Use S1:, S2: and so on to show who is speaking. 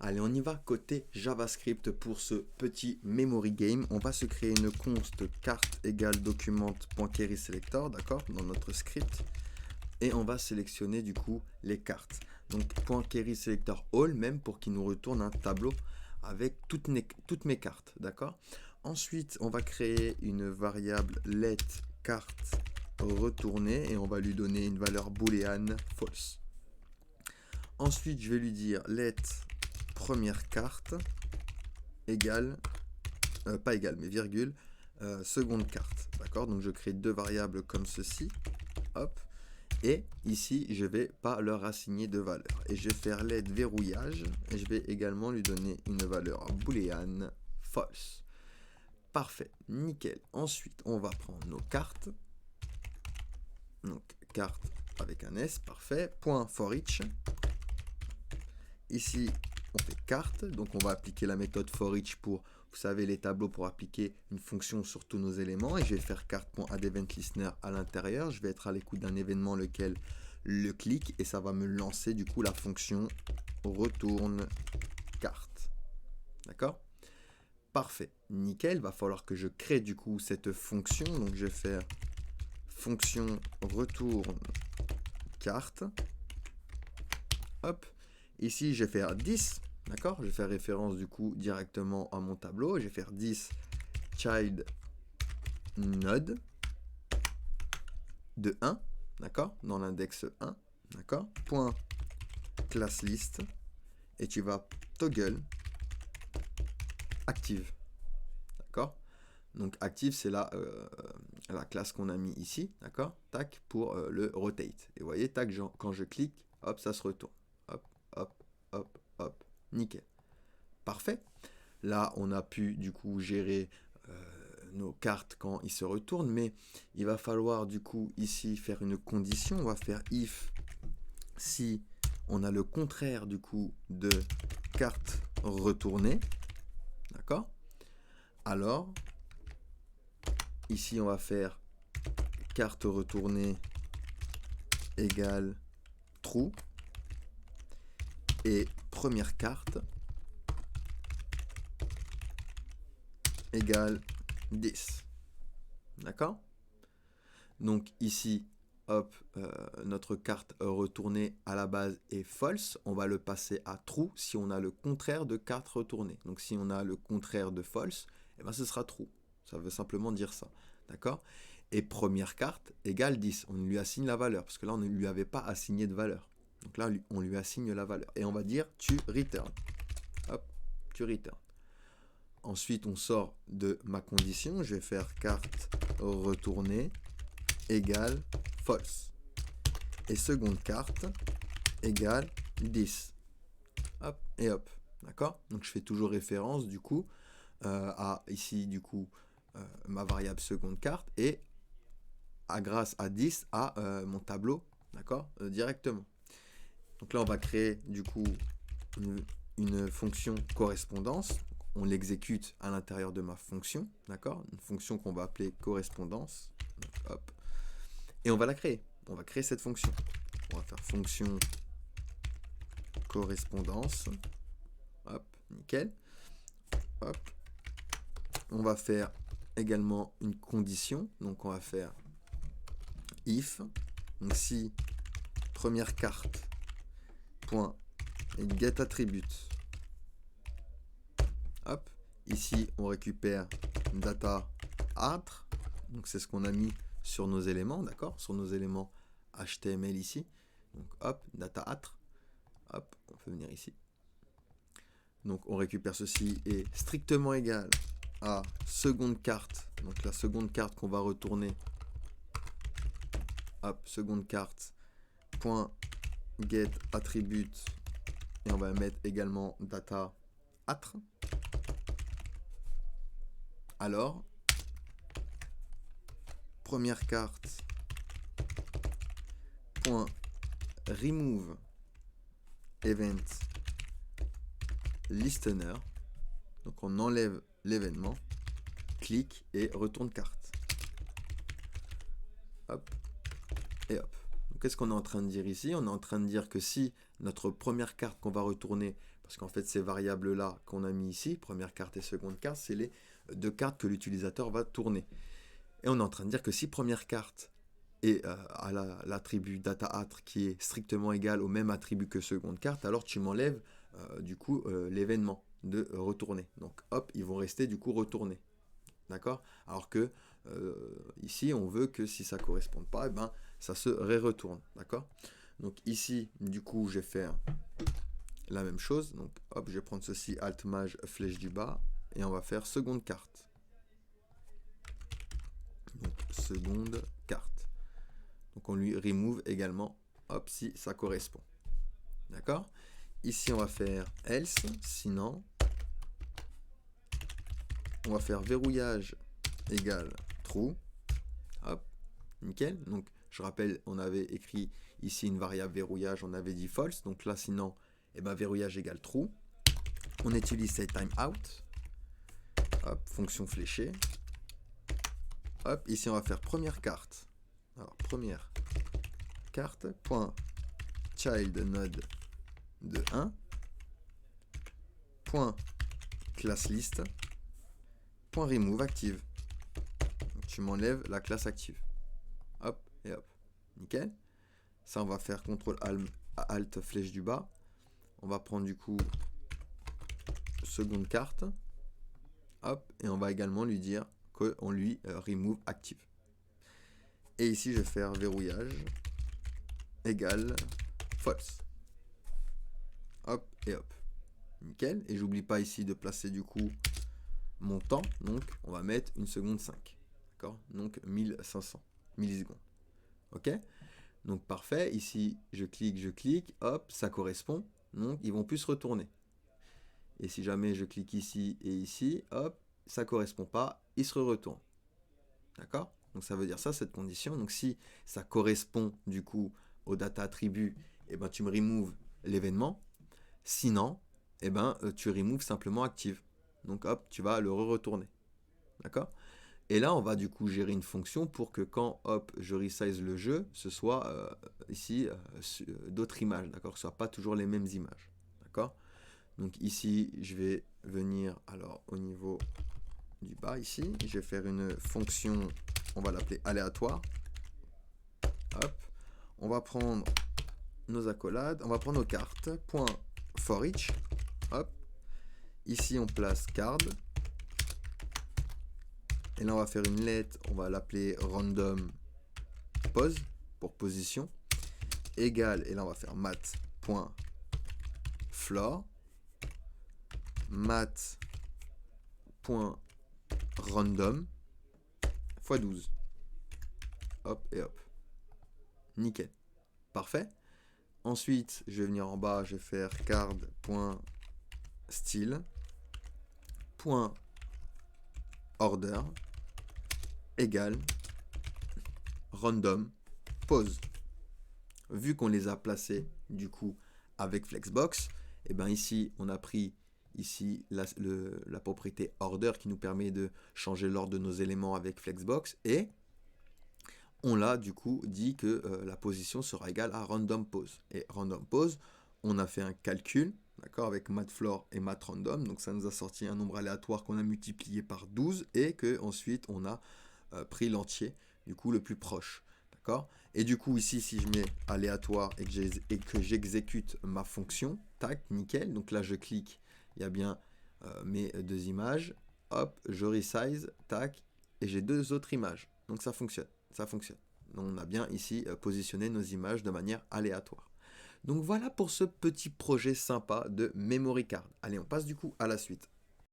S1: Allez, on y va côté JavaScript pour ce petit memory game. On va se créer une const carte égale document.querySelector, d'accord, dans notre script. Et on va sélectionner du coup les cartes. Donc .querySelector all, même pour qu'il nous retourne un tableau avec toutes mes cartes, d'accord. Ensuite, on va créer une variable let carte retournée et on va lui donner une valeur booléenne false. Ensuite, je vais lui dire let première carte égale, pas égale, mais virgule, seconde carte. D'accord? Donc je crée deux variables comme ceci. Hop. Et ici, je ne vais pas leur assigner de valeur. Et je vais faire let verrouillage. Et je vais également lui donner une valeur booléenne false. Parfait, nickel. Ensuite, on va prendre nos cartes. Donc, carte avec un S, parfait. Point for each. Ici, on fait carte. Donc, on va appliquer la méthode for each pour, vous savez, les tableaux pour appliquer une fonction sur tous nos éléments. Et je vais faire carte.addEventListener à l'intérieur. Je vais être à l'écoute d'un événement lequel le clique et ça va me lancer du coup la fonction retourne carte. D'accord? Parfait, nickel. Va falloir que je crée du coup cette fonction. Donc je vais faire fonction retourne carte. Hop. Ici, je vais faire 10. D'accord? Je vais faire référence du coup directement à mon tableau. Je vais faire 10 child node de 1. D'accord? Dans l'index 1. D'accord? Point class list. Et tu vas toggle active. D'accord? Donc active, c'est la classe qu'on a mis ici. D'accord? Tac, pour le rotate. Et vous voyez, tac, quand je clique, hop, ça se retourne. Hop, hop, hop, hop. Nickel. Parfait. Là, on a pu du coup gérer nos cartes quand ils se retournent, mais il va falloir du coup ici faire une condition. On va faire if si on a le contraire du coup de carte retournée. D'accord? Alors, ici on va faire carte retournée égale true et première carte égale 10. D'accord? Donc ici, hop, notre carte retournée à la base est false. On va le passer à true si on a le contraire de carte retournée. Donc si on a le contraire de false, eh ben, ce sera true. Ça veut simplement dire ça. D'accord? Et première carte égale 10. On lui assigne la valeur, parce que là, on ne lui avait pas assigné de valeur. Donc là, on lui assigne la valeur. Et on va dire tu return. Hop, tu return. Ensuite, on sort de ma condition. Je vais faire carte retournée égale false. Et seconde carte égale 10. Hop et hop. D'accord? Donc je fais toujours référence du coup à ici du coup ma variable seconde carte et grâce à 10 à mon tableau, d'accord, directement. Donc là on va créer du coup une fonction correspondance. On l'exécute à l'intérieur de ma fonction, d'accord? Une fonction qu'on va appeler correspondance. Donc, hop. Et on va la créer. On va créer cette fonction. On va faire fonction correspondance. Hop, nickel. Hop. On va faire également une condition. Donc on va faire if. Donc si première carte point get attribute. Hop. Ici on récupère data artre. Donc c'est ce qu'on a mis sur nos éléments, d'accord, sur nos éléments HTML ici. Donc hop, data artre. Hop, on peut venir ici. Donc on récupère ceci est strictement égal à seconde carte. Donc la seconde carte qu'on va retourner. Hop, seconde carte. Point get attribute. Et on va mettre également data artre. Alors, première carte. Point remove event listener. Donc on enlève l'événement, clique et retourne carte. Hop et hop. qu'est-ce qu'on est en train de dire ici? On est en train de dire que si notre première carte qu'on va retourner, parce qu'en fait ces variables-là qu'on a mis ici, première carte et seconde carte, c'est les deux cartes que l'utilisateur va tourner. Et on est en train de dire que si première carte est à l'attribut data_atr qui est strictement égal au même attribut que seconde carte, alors tu m'enlèves du coup l'événement de retourner. Donc hop, ils vont rester du coup retournés. D'accord? Alors que ici, on veut que si ça ne correspond pas, eh ben, ça se ré-retourne. D'accord? Donc ici, du coup, je vais faire la même chose. Donc hop, je vais prendre ceci, Alt Maj, flèche du bas, et on va faire seconde carte. Donc seconde carte. Donc on lui remove également, hop, si ça correspond. D'accord? Ici, on va faire else, sinon, on va faire verrouillage égale true. Hop, nickel. Donc, je rappelle, on avait écrit ici une variable verrouillage, on avait dit false. Donc là, sinon, eh ben, verrouillage égale true. On utilise cette timeout. Hop, fonction fléchée. Hop, ici, on va faire première carte. Alors, première carte, point child node de 1, point class list, point remove active. Donc, tu m'enlèves la classe active. Hop et hop. Nickel. Ça, on va faire CTRL Alt flèche du bas. On va prendre du coup seconde carte. Hop. Et on va également lui dire qu'on lui remove active. Et ici, je vais faire verrouillage égale false. Hop et hop. Nickel. Et j'oublie pas ici de placer du coup mon temps. Donc, on va mettre 1 seconde 5. D'accord? Donc, 1500 millisecondes. Ok? Donc, parfait. Ici, je clique. Hop, ça correspond. Donc, ils vont plus se retourner. Et si jamais je clique ici et ici, hop, ça correspond pas, ils se retournent. D'accord? Donc, ça veut dire ça, cette condition. Donc, si ça correspond du coup au data attribut, eh ben, tu me removes l'événement. Sinon, eh ben, tu removes simplement active. Donc, hop, tu vas le retourner. D'accord? Et là, on va du coup gérer une fonction pour que quand, hop, je resize le jeu, ce soit ici d'autres images, d'accord? Que ce ne soit pas toujours les mêmes images, d'accord? Donc ici, je vais venir, alors au niveau du bas ici, je vais faire une fonction, on va l'appeler aléatoire. Hop, on va prendre nos accolades, on va prendre nos cartes, point for each, hop. Ici, on place card. Et là, on va faire une lettre, on va l'appeler random pose pour position. Égale, et là, on va faire mat.floor. Mat.random x 12. Hop et hop. Nickel. Parfait. Ensuite, je vais venir en bas, je vais faire card.style.order égale random pose. Vu qu'on les a placés du coup avec Flexbox, et bien ici on a pris ici la propriété order qui nous permet de changer l'ordre de nos éléments avec Flexbox et on l'a du coup dit que la position sera égale à random pose. Et random pose, on a fait un calcul, d'accord, avec matfloor et matrandom, donc ça nous a sorti un nombre aléatoire qu'on a multiplié par 12 et que ensuite on a pris l'entier, du coup le plus proche, d'accord. Et du coup ici, si je mets aléatoire et que j'exécute ma fonction, tac, nickel, donc là je clique, il y a bien mes deux images, hop, je resize, tac, et j'ai deux autres images, donc ça fonctionne. Donc on a bien ici positionné nos images de manière aléatoire. Donc voilà pour ce petit projet sympa de memory card. Allez, on passe du coup à la suite.